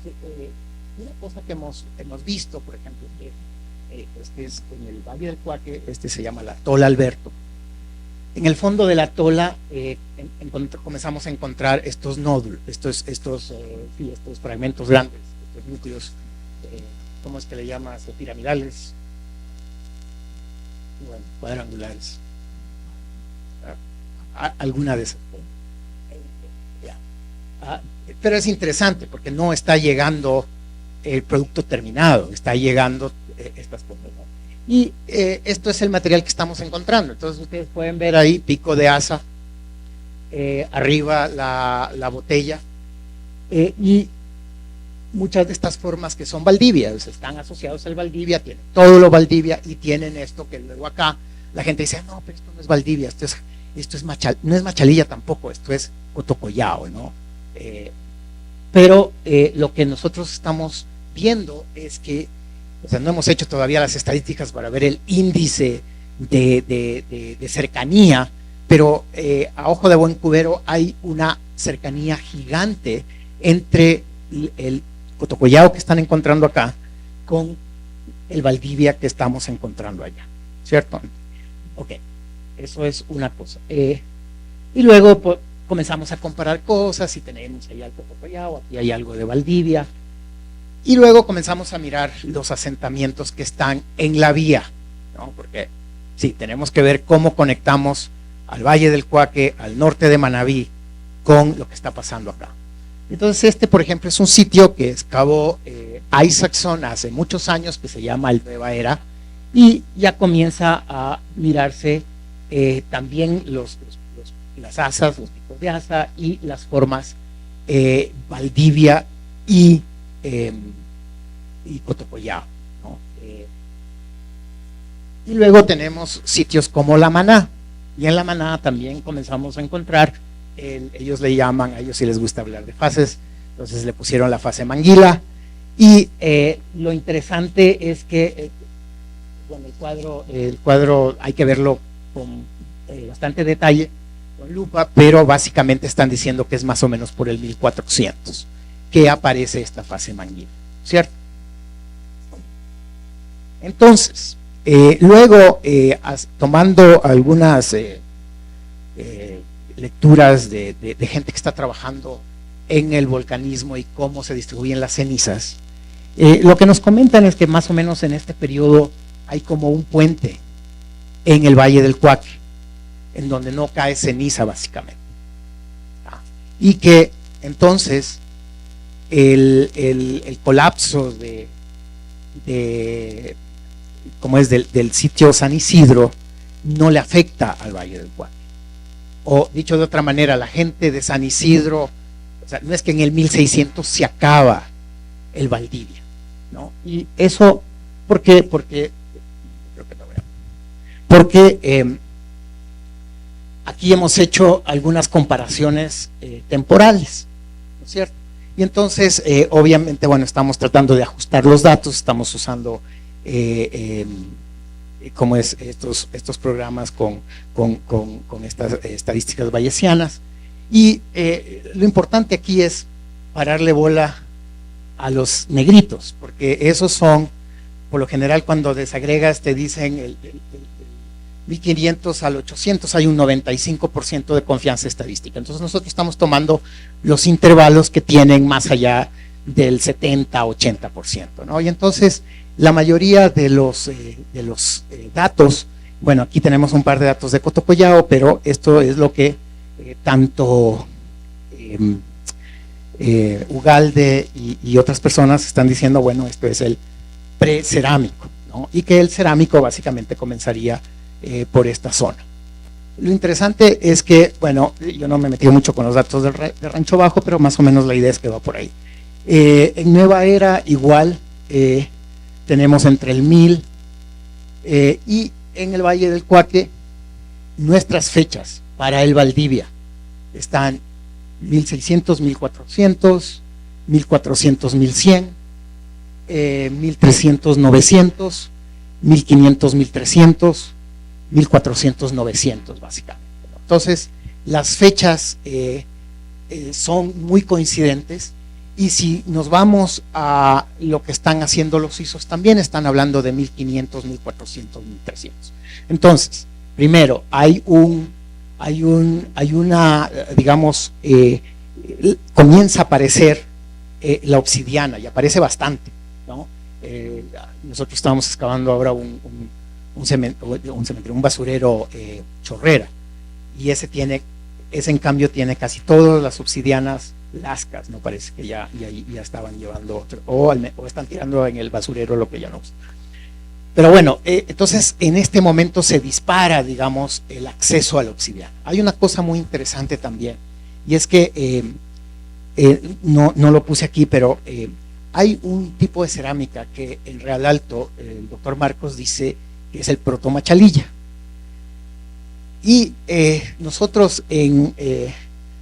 Speaker 3: cosa que hemos visto, por ejemplo, que este es en el Valle del Cuaque, este se llama la Tola Alberto. En el fondo de la tola comenzamos a encontrar estos nódulos, estos fragmentos grandes, estos núcleos, ¿cómo es que le llamas? Piramidales, bueno, cuadrangulares, alguna de esas. Pero es interesante porque no está llegando el producto terminado, está llegando estas cosas, ¿no? Y esto es el material que estamos encontrando. Entonces ustedes pueden ver ahí pico de asa, arriba la botella, y muchas de estas formas que son Valdivia, están asociados al Valdivia, tienen todo lo Valdivia, y tienen esto que luego acá la gente dice, no, pero esto no es Valdivia, esto es no es Machalilla tampoco, esto es Cotocollao, ¿no? Pero lo que nosotros estamos viendo es que, o sea, no hemos hecho todavía las estadísticas para ver el índice de cercanía, pero a ojo de buen cubero hay una cercanía gigante entre el Cotocollao que están encontrando acá con el Valdivia que estamos encontrando allá, ¿cierto? Ok, eso es una cosa. Y luego pues, comenzamos a comparar cosas, y tenemos ahí al Cotocollao, aquí hay algo de Valdivia. Y luego comenzamos a mirar los asentamientos que están en la vía, ¿no? Porque sí, tenemos que ver cómo conectamos al Valle del Cuaque, al norte de Manabí, con lo que está pasando acá. Entonces por ejemplo, es un sitio que excavó Isaacson hace muchos años, que se llama el Nueva Era, y ya comienza a mirarse también las asas, los tipos de asa y las formas Valdivia y Cotocollao, ¿no? Y luego tenemos sitios como La Maná, y en La Maná también comenzamos a encontrar, ellos le llaman, a ellos sí les gusta hablar de fases, entonces le pusieron la fase Manguila, y lo interesante es que bueno, el cuadro hay que verlo con bastante detalle, con lupa, pero básicamente están diciendo que es más o menos por el 1400 que aparece esta fase Manguila, ¿cierto? Entonces, luego, tomando algunas lecturas de gente que está trabajando en el volcanismo y cómo se distribuyen las cenizas, lo que nos comentan es que más o menos en este periodo hay como un puente en el Valle del Cuaque, en donde no cae ceniza básicamente, y que entonces el colapso como es del sitio San Isidro no le afecta al Valle del Cuaque, o dicho de otra manera, la gente de San Isidro, o sea, no es que en el 1600 se acaba el Valdivia, ¿no? Y eso, ¿por qué? Porque aquí hemos hecho algunas comparaciones temporales, ¿no es cierto? Y entonces, obviamente, bueno, estamos tratando de ajustar los datos, estamos usando como es estos programas con estas estadísticas bayesianas, y lo importante aquí es pararle bola a los negritos, porque esos son, por lo general, cuando desagregas te dicen el 1500 al 800 hay un 95% de confianza estadística. Entonces nosotros estamos tomando los intervalos que tienen más allá del 70-80%, ¿no? Y entonces la mayoría de los datos, bueno, aquí tenemos un par de datos de Cotocollao, pero esto es lo que tanto Ugalde y otras personas están diciendo, bueno, esto es el precerámico, ¿no? Y que el cerámico básicamente comenzaría por esta zona. Lo interesante es que, bueno, yo no me he metido mucho con los datos de Rancho Bajo, pero más o menos la idea es que va por ahí. En Nueva Era igual tenemos entre el 1000 y en el Valle del Cuaque nuestras fechas para el Valdivia están 1600, 1400, 1400, 1100, 1300, 900, 1500, 1300, 1400, 900 básicamente. Entonces las fechas son muy coincidentes, y si nos vamos a lo que están haciendo los ISOs, también están hablando de 1500, 1400, 1300. Entonces, primero, hay una, digamos, comienza a aparecer la obsidiana, y aparece bastante, ¿no? Nosotros estábamos excavando ahora un basurero Chorrera, y ese en cambio tiene casi todas las obsidianas lascas, no parece que ya estaban llevando otro, o están tirando en el basurero lo que ya no usa. Pero bueno, entonces en este momento se dispara, digamos, el acceso a la obsidiana. Hay una cosa muy interesante también, y es que no lo puse aquí, pero hay un tipo de cerámica que en Real Alto el doctor Marcos dice que es el protomachalilla, y nosotros en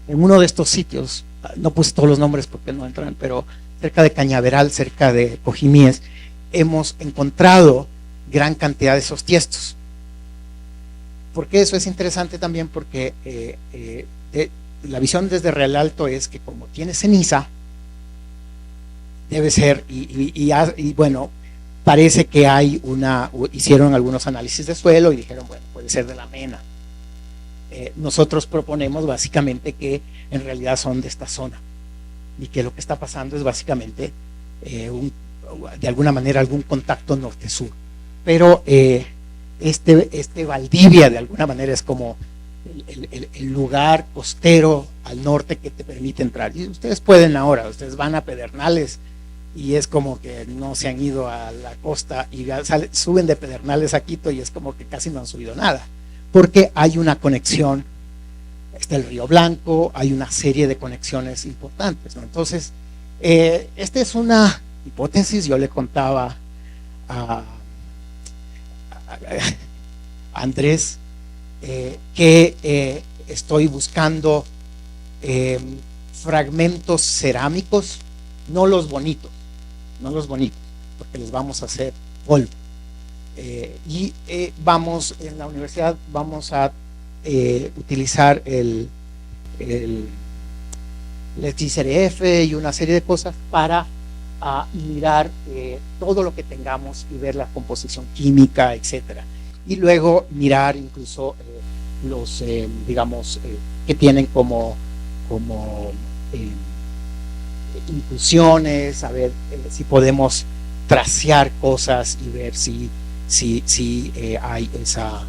Speaker 3: uno de estos sitios, no puse todos los nombres porque no entran, pero cerca de Cañaveral, cerca de Cojimíes, hemos encontrado gran cantidad de esos tiestos. ¿Por qué eso es interesante también? Porque la visión desde Real Alto es que como tiene ceniza, debe ser, y bueno, parece que hicieron algunos análisis de suelo y dijeron, bueno, puede ser de la mena. Nosotros proponemos básicamente que en realidad son de esta zona, y que lo que está pasando es básicamente de alguna manera algún contacto norte-sur, pero este Valdivia de alguna manera es como el lugar costero al norte que te permite entrar. Y ustedes van a Pedernales y es como que no se han ido a la costa y suben de Pedernales a Quito y es como que casi no han subido nada, porque hay una conexión, está el Río Blanco, hay una serie de conexiones importantes, ¿no? Entonces, esta es una hipótesis. Yo le contaba a Andrés que estoy buscando fragmentos cerámicos, no los bonitos, porque les vamos a hacer polvo. En la universidad vamos a utilizar el XRF y una serie de cosas para mirar todo lo que tengamos y ver la composición química, etcétera. Y luego mirar incluso los, digamos, que tienen como inclusiones, a ver si podemos tracear cosas y ver si hay esa,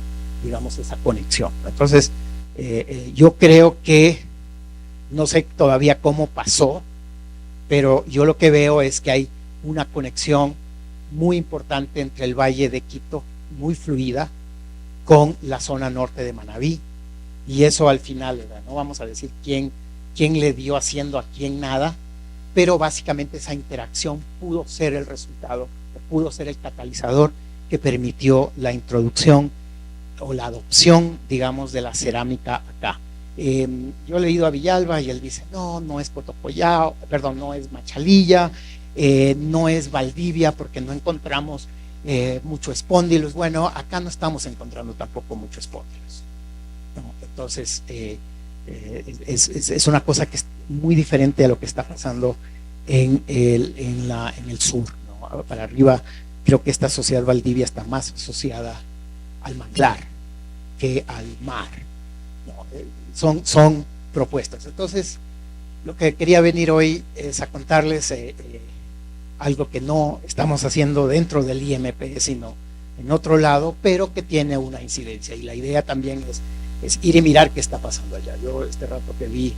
Speaker 3: digamos, esa conexión. Entonces, yo creo que, no sé todavía cómo pasó, pero yo lo que veo es que hay una conexión muy importante entre el Valle de Quito, muy fluida, con la zona norte de Manabí, y eso al final, ¿verdad? No vamos a decir quién le dio haciendo a quién nada, pero básicamente esa interacción pudo ser el resultado, pudo ser el catalizador que permitió la introducción o la adopción, digamos, de la cerámica acá. Yo le he ido a Villalba y él dice, no es Cotocollao, perdón, no es Machalilla, no es Valdivia, porque no encontramos mucho espóndilos. Bueno, acá no estamos encontrando tampoco mucho espóndilos, ¿no? Entonces, es una cosa que es muy diferente a lo que está pasando en el sur, ¿no? Para arriba, creo que esta sociedad Valdivia está más asociada al manglar que al mar, ¿no? Son propuestas. Entonces, lo que quería venir hoy es a contarles algo que no estamos haciendo dentro del IMP, sino en otro lado, pero que tiene una incidencia. Y la idea también es ir y mirar qué está pasando allá. Yo este rato que vi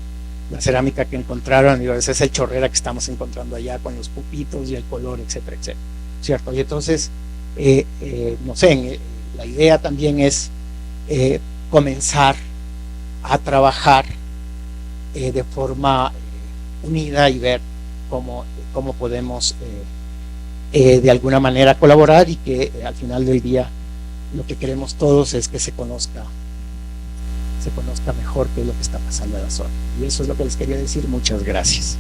Speaker 3: la cerámica que encontraron, digo, ese es el chorrera que estamos encontrando allá con los pupitos y el color, etcétera, etcétera, ¿cierto? Y entonces, no sé, la idea también es comenzar a trabajar de forma unida y ver cómo podemos de alguna manera colaborar, y que al final del día lo que queremos todos es que se conozca mejor qué es lo que está pasando en la zona. Y eso es lo que les quería decir. Muchas gracias.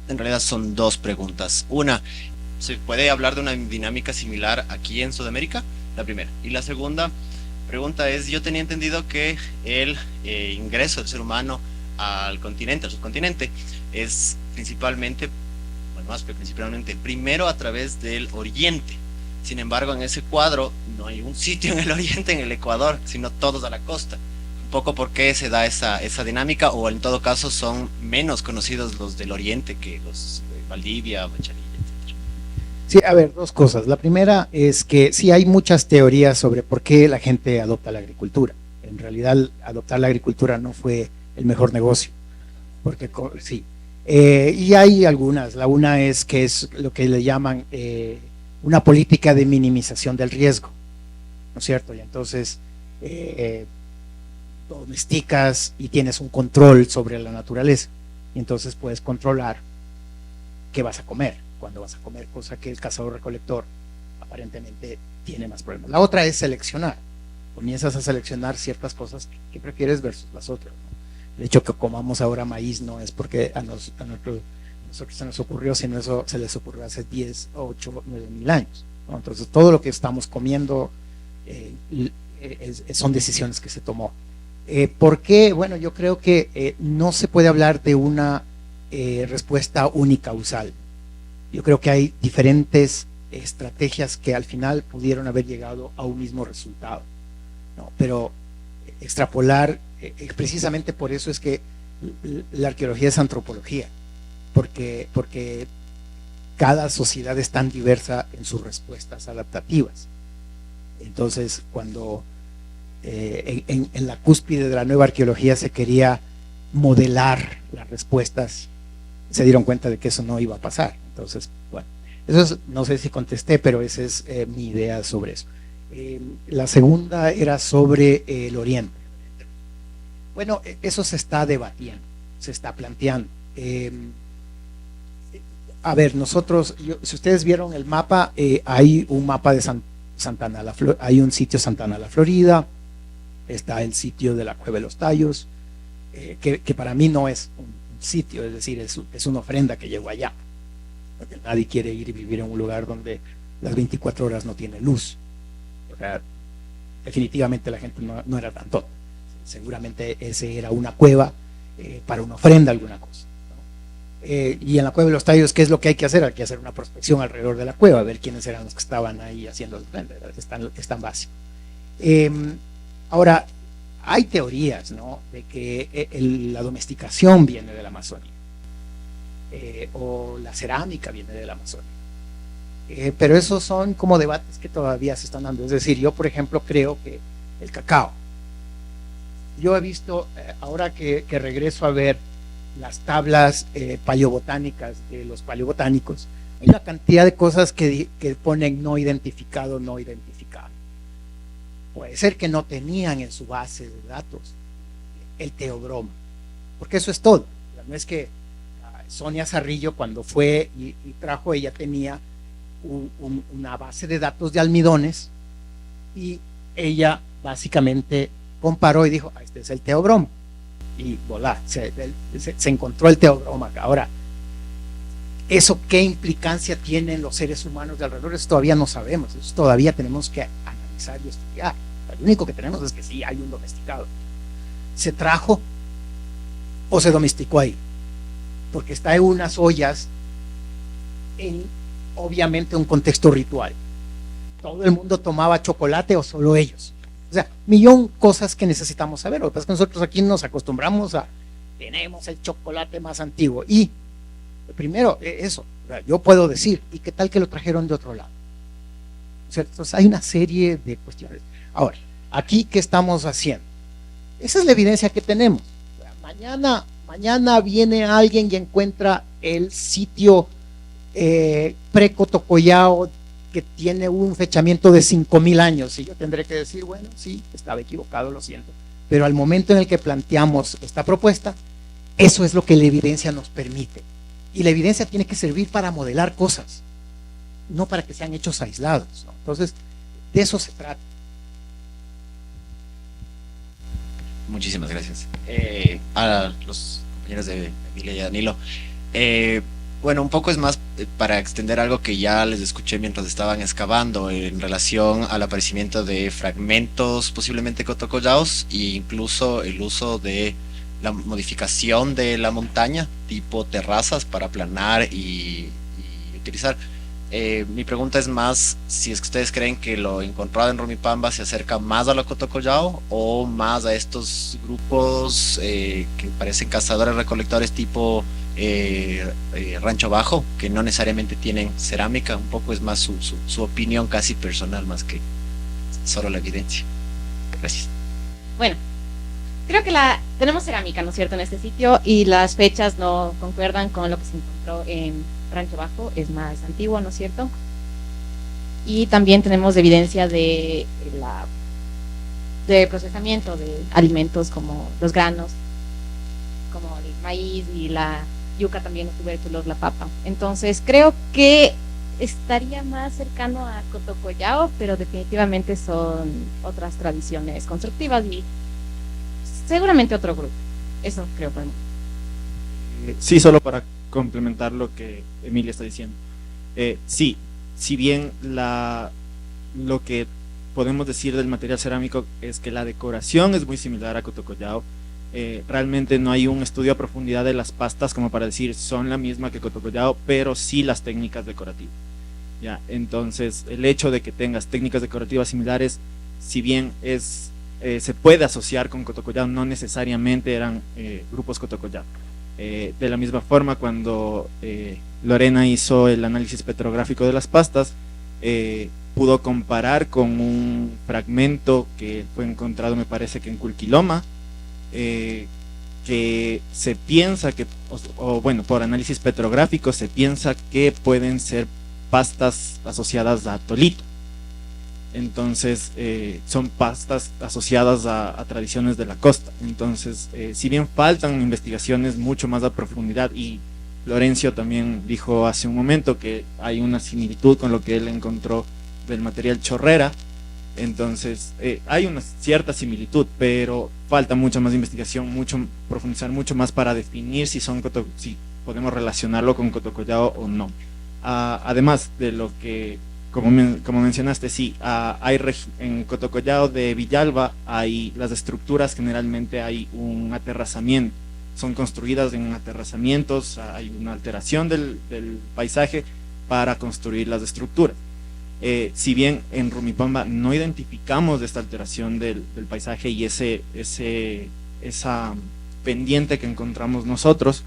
Speaker 4: En realidad son dos preguntas. Una, ¿se puede hablar de una dinámica similar aquí en Sudamérica? La primera. Y la segunda pregunta es, yo tenía entendido que el ingreso del ser humano al continente, al subcontinente, es principalmente, bueno, más que principalmente, primero a través del oriente. Sin embargo, en ese cuadro no hay un sitio en el oriente, en el Ecuador, sino todos a la costa. Un poco por qué se da esa dinámica, o en todo caso son menos conocidos los del oriente que los de Valdivia, Machalilla, etc.
Speaker 3: Sí, a ver, dos cosas. La primera es que sí hay muchas teorías sobre por qué la gente adopta la agricultura. En realidad, adoptar la agricultura no fue el mejor negocio, porque sí. Y hay algunas. La una es que es lo que le llaman una política de minimización del riesgo, ¿no es cierto? Y entonces domesticas y tienes un control sobre la naturaleza, y entonces puedes controlar qué vas a comer, cuándo vas a comer, cosa que el cazador-recolector aparentemente tiene más problemas. La otra es seleccionar. Comienzas a seleccionar ciertas cosas que prefieres versus las otras, ¿no? El hecho que comamos ahora maíz no es porque a nosotros se nos ocurrió, sino eso se les ocurrió hace 10, 8, 9 mil años, ¿no? Entonces todo lo que estamos comiendo son decisiones que se tomó. ¿Por qué? Bueno, yo creo que no se puede hablar de una respuesta unicausal. Yo creo que hay diferentes estrategias que al final pudieron haber llegado a un mismo resultado, ¿no? Pero extrapolar, precisamente por eso es que la arqueología es antropología, porque cada sociedad es tan diversa en sus respuestas adaptativas. Entonces, cuando en la cúspide de la nueva arqueología se quería modelar las respuestas, se dieron cuenta de que eso no iba a pasar. Entonces, bueno, eso es, no sé si contesté, pero esa es mi idea sobre eso. La segunda era sobre el Oriente. Bueno, eso se está debatiendo, se está planteando. A ver, nosotros, si ustedes vieron el mapa, hay un mapa de Santana, hay un sitio Santana la Florida, está el sitio de la Cueva de los Tallos, que para mí no es un sitio, es decir, es una ofrenda que llegó allá, porque nadie quiere ir y vivir en un lugar donde las 24 horas no tiene luz. O sea, definitivamente la gente no era tan tonta, seguramente ese era una cueva para una ofrenda, alguna cosa. Y en la Cueva de los Tallos, ¿qué es lo que hay que hacer? Hay que hacer una prospección alrededor de la cueva, ver quiénes eran los que estaban ahí haciendo el ofrenda, es tan básico. Ahora, hay teorías, ¿no?, de que la domesticación viene de la Amazonía, o la cerámica viene de la Amazonía. Pero esos son como debates que todavía se están dando. Es decir, yo, por ejemplo, creo que el cacao, yo he visto, ahora que regreso a ver las tablas paleobotánicas de los paleobotánicos, hay una cantidad de cosas que ponen no identificado, no identificado. Puede ser que no tenían en su base de datos el teobroma, porque eso es todo. No es que Sonia Zarrillo, cuando fue y trajo, ella tenía una base de datos de almidones y ella básicamente comparó y dijo, este es el teobroma. Y volá, se encontró el teobroma. Ahora, ¿eso qué implicancia tienen los seres humanos de alrededor? Eso todavía no sabemos, eso todavía tenemos que analizar y estudiar. Lo único que tenemos es que sí hay un domesticado. ¿Se trajo o se domesticó ahí? Porque está en unas ollas en, obviamente, un contexto ritual. ¿Todo el mundo tomaba chocolate o solo ellos? O sea, millón cosas que necesitamos saber. Lo que pasa es que nosotros aquí nos acostumbramos tenemos el chocolate más antiguo. Y primero, eso, yo puedo decir, ¿y qué tal que lo trajeron de otro lado? ¿Cierto? Entonces hay una serie de cuestiones. Ahora, aquí, ¿qué estamos haciendo? Esa es la evidencia que tenemos. Mañana viene alguien y encuentra el sitio pre-Cotocollao que tiene un fechamiento de 5,000 años, y yo tendré que decir, bueno, sí, estaba equivocado, lo siento. Pero al momento en el que planteamos esta propuesta, eso es lo que la evidencia nos permite. Y la evidencia tiene que servir para modelar cosas, no para que sean hechos aislados, ¿no? Entonces, de eso se trata.
Speaker 4: Muchísimas gracias. A los compañeros de Emilia y Danilo. Bueno, un poco es más para extender algo que ya les escuché mientras estaban excavando en relación al aparecimiento de fragmentos posiblemente cotocollaos e incluso el uso de la modificación de la montaña, tipo terrazas para aplanar y utilizar. Mi pregunta es más si es que ustedes creen que lo encontrado en Rumipamba se acerca más a lo cotocollao o más a estos grupos que parecen cazadores recolectores tipo Rancho Bajo, que no necesariamente tienen cerámica. Un poco es más su opinión casi personal más que solo la evidencia. Gracias.
Speaker 1: Bueno, creo que tenemos cerámica, ¿no es cierto?, en este sitio, y las fechas no concuerdan con lo que se encontró en Rancho Bajo, es más antiguo, ¿no es cierto? Y también tenemos evidencia de procesamiento de alimentos como los granos, como el maíz y la yuca, también los tubérculos, la papa. Entonces creo que estaría más cercano a Cotocollao, pero definitivamente son otras tradiciones constructivas y seguramente otro grupo. Eso creo por mí.
Speaker 2: Sí, solo para complementar lo que Emilia está diciendo. Sí, si bien lo que podemos decir del material cerámico es que la decoración es muy similar a Cotocollao, realmente no hay un estudio a profundidad de las pastas como para decir son la misma que Cotocollao, pero sí las técnicas decorativas. ¿Ya? Entonces, el hecho de que tengas técnicas decorativas similares, si bien se puede asociar con Cotocollao, no necesariamente eran grupos Cotocollao. De la misma forma, cuando Lorena hizo el análisis petrográfico de las pastas, pudo comparar con un fragmento que fue encontrado, me parece que en Culquiloma, que se piensa que, o bueno, por análisis petrográfico se piensa que pueden ser pastas asociadas a tolito. Entonces son pastas asociadas a tradiciones de la costa. Entonces, si bien faltan investigaciones mucho más a profundidad, y Florencio también dijo hace un momento que hay una similitud con lo que él encontró del material chorrera, entonces hay una cierta similitud, pero falta mucha más investigación, profundizar mucho más para definir si podemos relacionarlo con Cotocollao o no. Además de lo que, como mencionaste, sí, en Cotocollao de Villalba hay las estructuras, generalmente hay un aterrazamiento, son construidas en aterrazamientos, hay una alteración del paisaje para construir las estructuras. Si bien en Rumipamba no identificamos esta alteración del paisaje y esa pendiente que encontramos nosotros,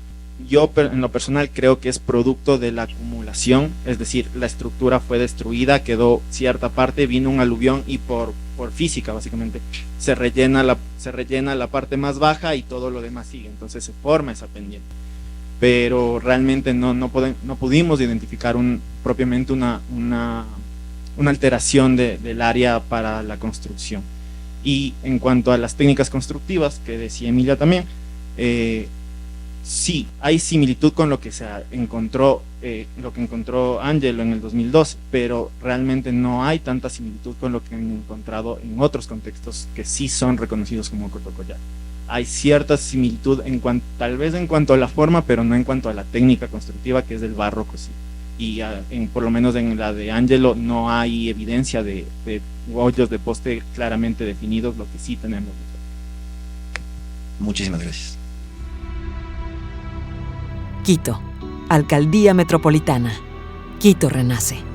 Speaker 2: yo en lo personal creo que es producto de la acumulación, es decir, la estructura fue destruida, quedó cierta parte, vino un aluvión y por física básicamente se rellena la parte más baja y todo lo demás sigue, entonces se forma esa pendiente. Pero realmente no pudimos identificar propiamente una alteración del área para la construcción. Y en cuanto a las técnicas constructivas, que decía Emilia también, sí, hay similitud con lo que encontró Ángelo en el 2012, pero realmente no hay tanta similitud con lo que han encontrado en otros contextos que sí son reconocidos como Cotocollao. Hay cierta similitud tal vez en cuanto a la forma, pero no en cuanto a la técnica constructiva, que es del barroco, sí. Y por lo menos en la de Ángelo no hay evidencia de hoyos de poste claramente definidos, lo que sí tenemos.
Speaker 4: Muchísimas gracias.
Speaker 5: Quito, Alcaldía Metropolitana. Quito renace.